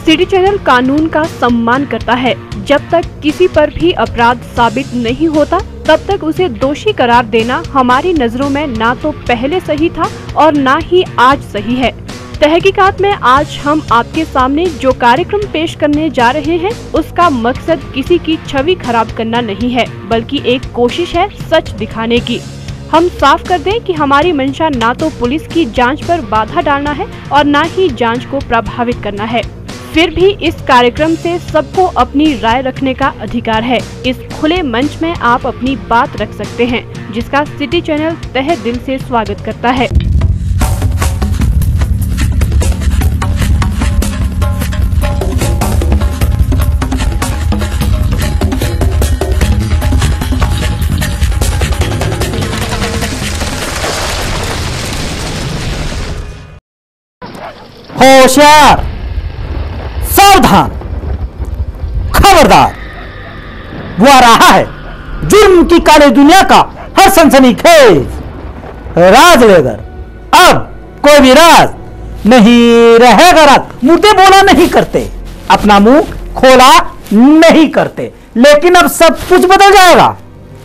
City channel कानून का सम्मान करता है। जब तक किसी पर भी अपराध साबित नहीं होता तब तक उसे दोषी करार देना हमारी नजरों में ना तो पहले सही था और ना ही आज सही है। तहकीकात में आज हम आपके सामने जो कार्यक्रम पेश करने जा रहे हैं उसका मकसद किसी की छवि खराब करना नहीं है, बल्कि एक कोशिश है सच दिखाने की। हम साफ कर दें कि हमारी मंशा ना तो पुलिस की जांच पर बाधा डालना है और ना ही जांच को प्रभावित करना है। फिर भी इस कार्यक्रम से सबको अपनी राय रखने का अधिकार है। इस खुले मंच में आप अपनी बात रख सकते हैं, जिसका सिटी चैनल तहे दिल से स्वागत करता है। होशियार, सावधान, खबरदार, वो आ रहा है जुर्म की काली दुनिया का हर सनसनीखेज राज लेकर। अब कोई भी राज नहीं रहेगा। राज मुर्दे बोला नहीं करते, अपना मुंह खोला नहीं करते, लेकिन अब सब कुछ बदल जाएगा।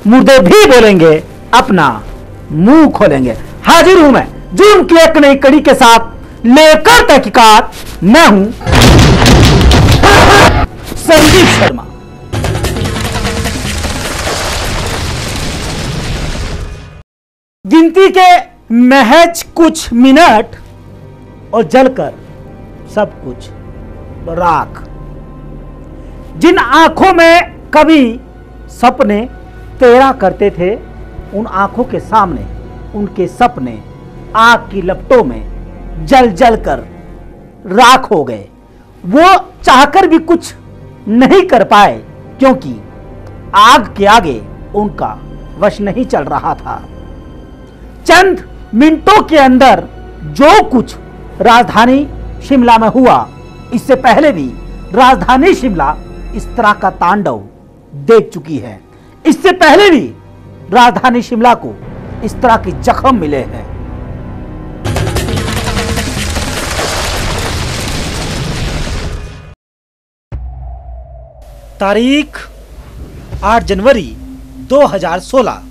मुर्दे भी बोलेंगे, अपना मुंह खोलेंगे। हाजिर हूं मैं जुर्म की एक नई कड़ी के साथ लेकर तहकीकात। मैं हूं संदीप शर्मा। गिनती के महज कुछ मिनट और जलकर सब कुछ राख। जिन आंखों में कभी सपने तेरा करते थे, उन आंखों के सामने उनके सपने आग की लपटों में जल जल कर राख हो गए। वो चाहकर भी कुछ नहीं कर पाए, क्योंकि आग के आगे उनका वश नहीं चल रहा था। चंद मिनटों के अंदर जो कुछ राजधानी शिमला में हुआ, इससे पहले भी राजधानी शिमला इस तरह का तांडव देख चुकी है। इससे पहले भी राजधानी शिमला को इस तरह के जख्म मिले हैं। तारीख 8 जनवरी 2016,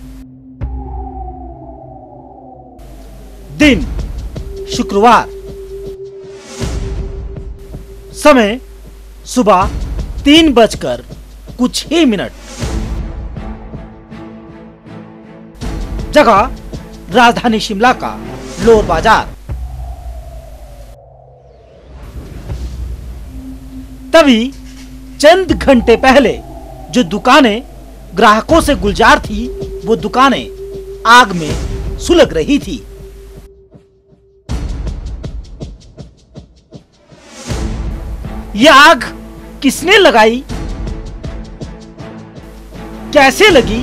दिन शुक्रवार, समय सुबह 3 बजकर कुछ ही मिनट, जगह राजधानी शिमला का लोअर बाजार। तभी चंद घंटे पहले जो दुकानें ग्राहकों से गुलजार थी, वो दुकानें आग में सुलग रही थी। यह आग किसने लगाई, कैसे लगी,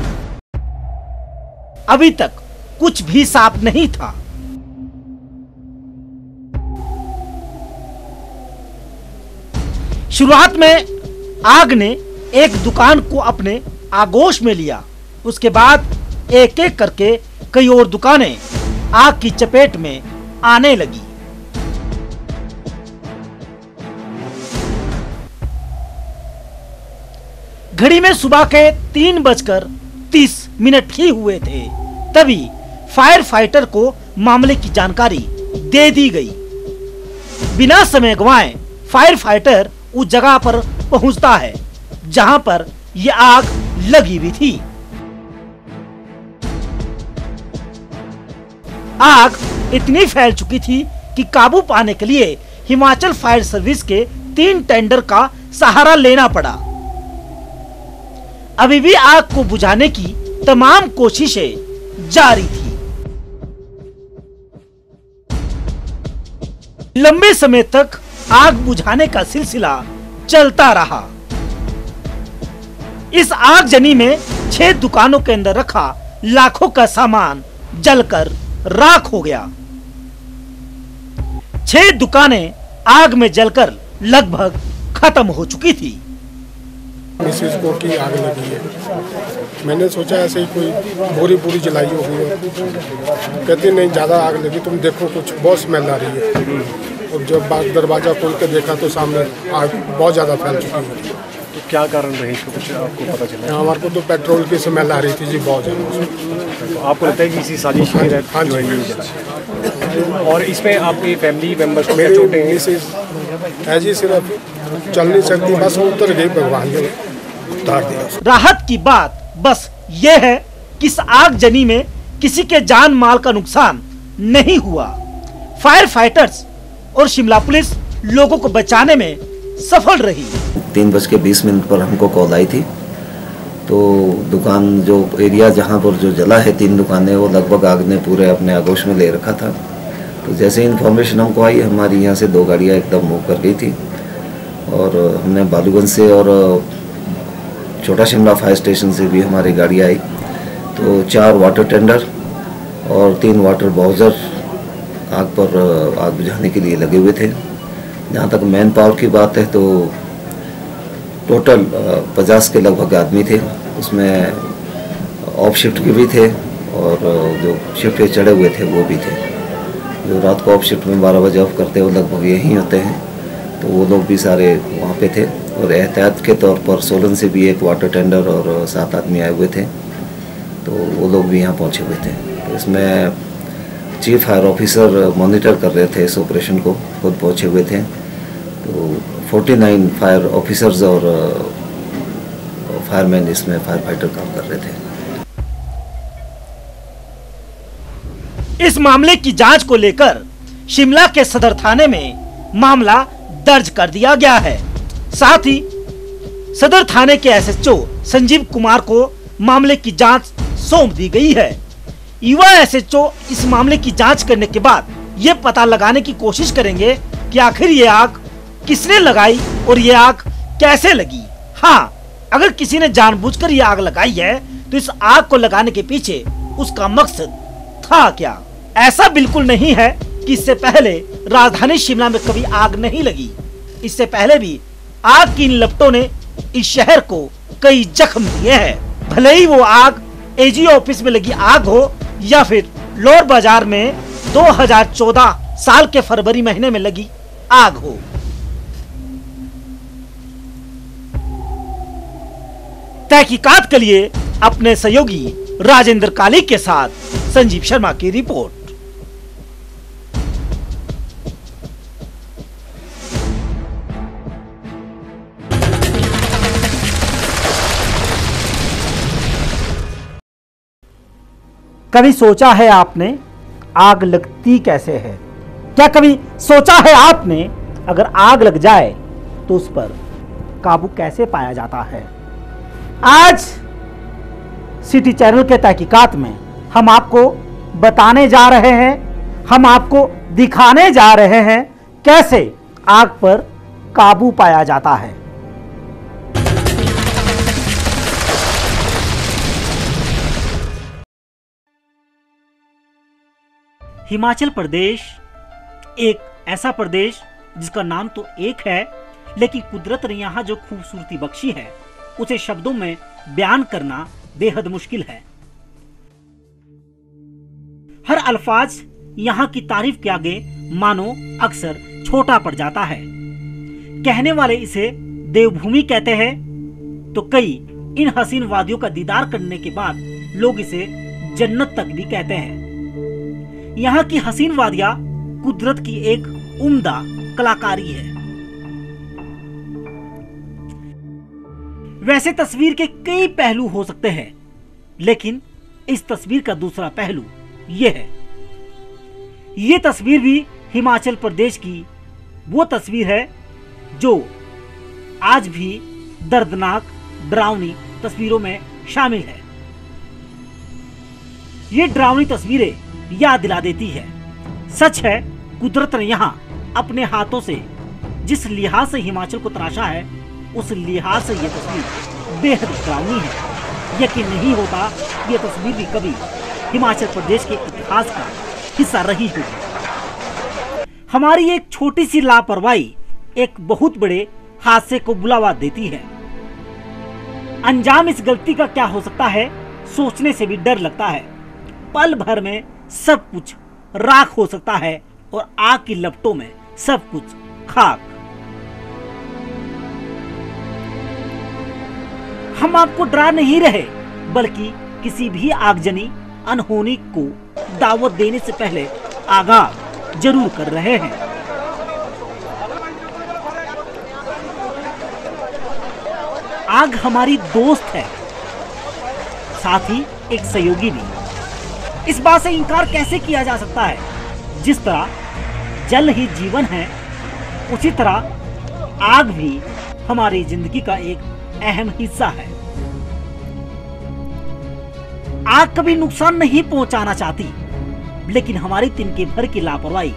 अभी तक कुछ भी साफ नहीं था। शुरुआत में आग ने एक दुकान को अपने आगोश में लिया। उसके बाद एक एक करके कई और दुकानें आग की चपेट में आने लगी। घड़ी में सुबह के 3:30 ही हुए थे। तभी फायर फाइटर को मामले की जानकारी दे दी गई। बिना समय गंवाए फायर फाइटर उस जगह पर पहुंचता है जहां पर यह आग लगी हुई थी। आग इतनी फैल चुकी थी कि काबू पाने के लिए हिमाचल फायर सर्विस के 3 टेंडर का सहारा लेना पड़ा। अभी भी आग को बुझाने की तमाम कोशिशें जारी थी। लंबे समय तक आग बुझाने का सिलसिला चलता रहा। इस आगजनी में 6 दुकानों के अंदर रखा लाखों का सामान जलकर राख हो गया। 6 दुकानें आग में जलकर लगभग खत्म हो चुकी थी। मिसेज को की आग लगी है। मैंने सोचा ऐसे ही कोई बोरी पूरी जलाई होगी। कहती नहीं, ज़्यादा आग लगी, तुम देखो कुछ बहुत स्मेल आ रही है। और जब दरवाज़ा खोल के देखा तो सामने आग बहुत ज़्यादा फैल चुकी है। तो क्या कारण रहे इसका कुछ आपको पता चला? हमारे को तो पेट्रोल की स्मेल आ रही थी जी बहुत ज़्यादा। तो आपको लगता है कि इसी साजिश के तहत हाँ जो है ये जी। जला? और इसमें आपके फैमिली मेम्बर्स को क्या मेरी चोटें हैं? मिसेज है जी, सिर्फ चल नहीं सकती, बस वो उतर गई, भगवान ने उतार दिया। राहत की बात बस ये है कि इस आगजनी में किसी के जान माल का नुकसान नहीं हुआ। फायर फाइटर्स और शिमला पुलिस लोगों को बचाने में सफल रही। 3:20 पर हमको कॉल आई थी। तो दुकान जो एरिया जहाँ पर जो जला है 3 दुकानें, वो लगभग आग ने पूरे अपने आगोश में ले रखा था। तो जैसे इन्फॉर्मेशन हमको आई, हमारी यहाँ से 2 गाड़ियाँ एकदम मूव कर गई थी और हमने बालूगंज से और छोटा शिमला फायर स्टेशन से भी हमारी गाड़ी आई। तो 4 वाटर टेंडर और 3 वाटर बाउजर आग पर आग बुझाने के लिए लगे हुए थे। जहाँ तक मैन पावर की बात है तो टोटल 50 के लगभग आदमी थे। उसमें ऑफ शिफ्ट के भी थे और जो शिफ्ट पे चढ़े हुए थे वो भी थे। जो रात को ऑफ शिफ्ट में 12 बजे ऑफ करते हैं वो लगभग यही होते हैं, तो वो लोग भी सारे वहाँ पे थे। और एहतियात के तौर पर सोलन से भी 1 वाटर टेंडर और 7 आदमी आए हुए थे, तो वो लोग भी यहाँ पहुँचे हुए थे। तो इसमें चीफ फायर ऑफिसर मॉनिटर कर रहे थे इस ऑपरेशन को, खुद पहुँचे हुए थे। तो 49 फायर ऑफिसर्स और फायरमैन इसमें फायर फाइटर काम कर रहे थे। इस मामले की जांच को लेकर शिमला के सदर थाने में मामला दर्ज कर दिया गया है। साथ ही सदर थाने के एसएचओ संजीव कुमार को मामले की जांच सौंप दी गई है। युवा एसएचओ इस मामले की जांच करने के बाद ये पता लगाने की कोशिश करेंगे कि आखिर ये आग किसने लगाई और ये आग कैसे लगी। हाँ, अगर किसी ने जानबूझकर ये आग लगाई है तो इस आग को लगाने के पीछे उसका मकसद था क्या? ऐसा बिल्कुल नहीं है कि इससे पहले राजधानी शिमला में कभी आग नहीं लगी। इससे पहले भी आग की इन लपटों ने इस शहर को कई जख्म दिए हैं। भले ही वो आग एजी ऑफिस में लगी आग हो या फिर लोअर बाजार में 2014 साल के फरवरी महीने में लगी आग हो। तहकीकात के लिए अपने सहयोगी राजेंद्र काली के साथ संजीव शर्मा की रिपोर्ट। कभी सोचा है आपने आग लगती कैसे है? क्या कभी सोचा है आपने अगर आग लग जाए तो उस पर काबू कैसे पाया जाता है? आज सिटी चैनल के तहकीकात में हम आपको बताने जा रहे हैं, हम आपको दिखाने जा रहे हैं कैसे आग पर काबू पाया जाता है। हिमाचल प्रदेश एक ऐसा प्रदेश जिसका नाम तो एक है, लेकिन कुदरत ने यहाँ जो खूबसूरती बख्शी है उसे शब्दों में बयान करना बेहद मुश्किल है। हर अल्फाज यहाँ की तारीफ के आगे मानो अक्सर छोटा पड़ जाता है। कहने वाले इसे देवभूमि कहते हैं तो कई इन हसीन वादियों का दीदार करने के बाद लोग इसे जन्नत तक भी कहते हैं। यहाँ की हसीन वादियां कुदरत की एक उम्दा कलाकारी है। वैसे तस्वीर के कई पहलू हो सकते हैं, लेकिन इस तस्वीर का दूसरा पहलू यह है। ये तस्वीर भी हिमाचल प्रदेश की वो तस्वीर है जो आज भी दर्दनाक डरावनी तस्वीरों में शामिल है। ये डरावनी तस्वीरें याद दिला देती है। सच है, कुदरत ने यहाँ अपने हाथों से जिस लिहाज से हिमाचल को तराशा है, उस लिहाज से ये तस्वीर बेहद डरावनी है। यकीन नहीं होता ये तस्वीर भी कभी हिमाचल प्रदेश के इतिहास का हिस्सा रही होगी। हमारी एक छोटी सी लापरवाही एक बहुत बड़े हादसे को बुलावा देती है। अंजाम इस गलती का क्या हो सकता है, सोचने से भी डर लगता है। पल भर में सब कुछ राख हो सकता है और आग की लपटों में सब कुछ खाक। हम आपको डरा नहीं रहे, बल्कि किसी भी आगजनी अनहोनी को दावत देने से पहले आगाह जरूर कर रहे हैं। आग हमारी दोस्त है, साथ ही एक सहयोगी भी। इस बात से इनकार कैसे किया जा सकता है? जिस तरह जल ही जीवन है, उसी तरह आग भी हमारी जिंदगी का एक अहम हिस्सा है। आग कभी नुकसान नहीं पहुंचाना चाहती, लेकिन हमारी तिनके भर की लापरवाही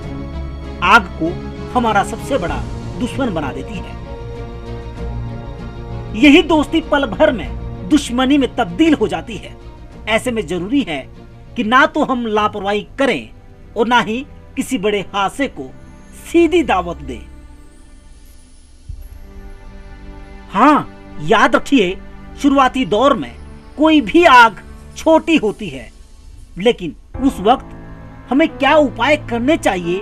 आग को हमारा सबसे बड़ा दुश्मन बना देती है। यही दोस्ती पल भर में दुश्मनी में तब्दील हो जाती है। ऐसे में जरूरी है कि ना तो हम लापरवाही करें और ना ही किसी बड़े हादसे को सीधी दावत दें। हाँ, याद रखिए, शुरुआती दौर में कोई भी आग छोटी होती है, लेकिन उस वक्त हमें क्या उपाय करने चाहिए,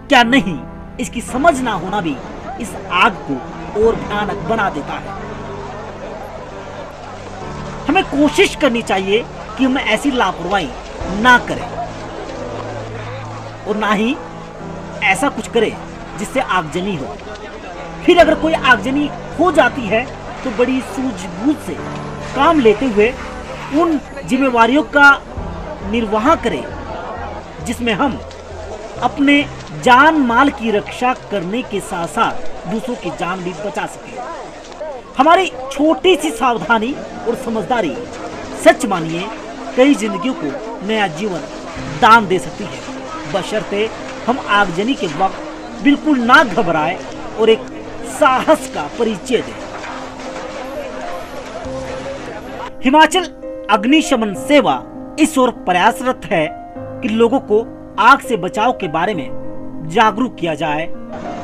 क्या नहीं, इसकी समझ ना होना भी इस आग को और भयानक बना देता है। हमें कोशिश करनी चाहिए कि हम ऐसी लापरवाही ना करें और ना ही ऐसा कुछ करें जिससे आगजनी हो। फिर अगर कोई आगजनी हो जाती है तो बड़ी सूझबूझ से काम लेते हुए उन जिम्मेवारियों का निर्वाह करें जिसमें हम अपने जान माल की रक्षा करने के साथ साथ दूसरों की जान भी बचा सकें। हमारी छोटी सी सावधानी और समझदारी, सच मानिए, कई जिंदगियों को नया जीवन दान दे सकती है, बशर्ते हम आगजनी के वक्त बिल्कुल ना घबराए और एक साहस का परिचय दें। हिमाचल अग्निशमन सेवा इस ओर प्रयासरत है कि लोगों को आग से बचाव के बारे में जागरूक किया जाए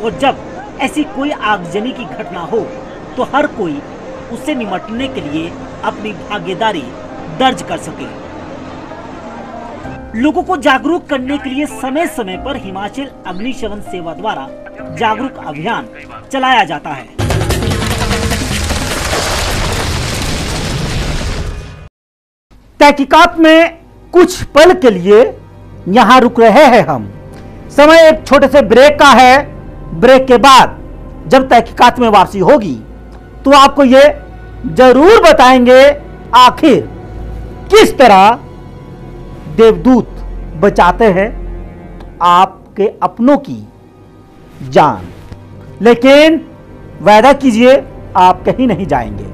और जब ऐसी कोई आगजनी की घटना हो तो हर कोई उससे निपटने के लिए अपनी भागीदारी दर्ज कर सके। लोगों को जागरूक करने के लिए समय समय पर हिमाचल अग्निशमन सेवा द्वारा जागरूक अभियान चलाया जाता है। तहकीकात में कुछ पल के लिए यहां रुक रहे हैं हम। समय एक छोटे से ब्रेक का है। ब्रेक के बाद जब तहकीकात में वापसी होगी तो आपको ये जरूर बताएंगे आखिर किस तरह देवदूत बचाते हैं आपके अपनों की जान। लेकिन वादा कीजिए आप कहीं नहीं जाएंगे।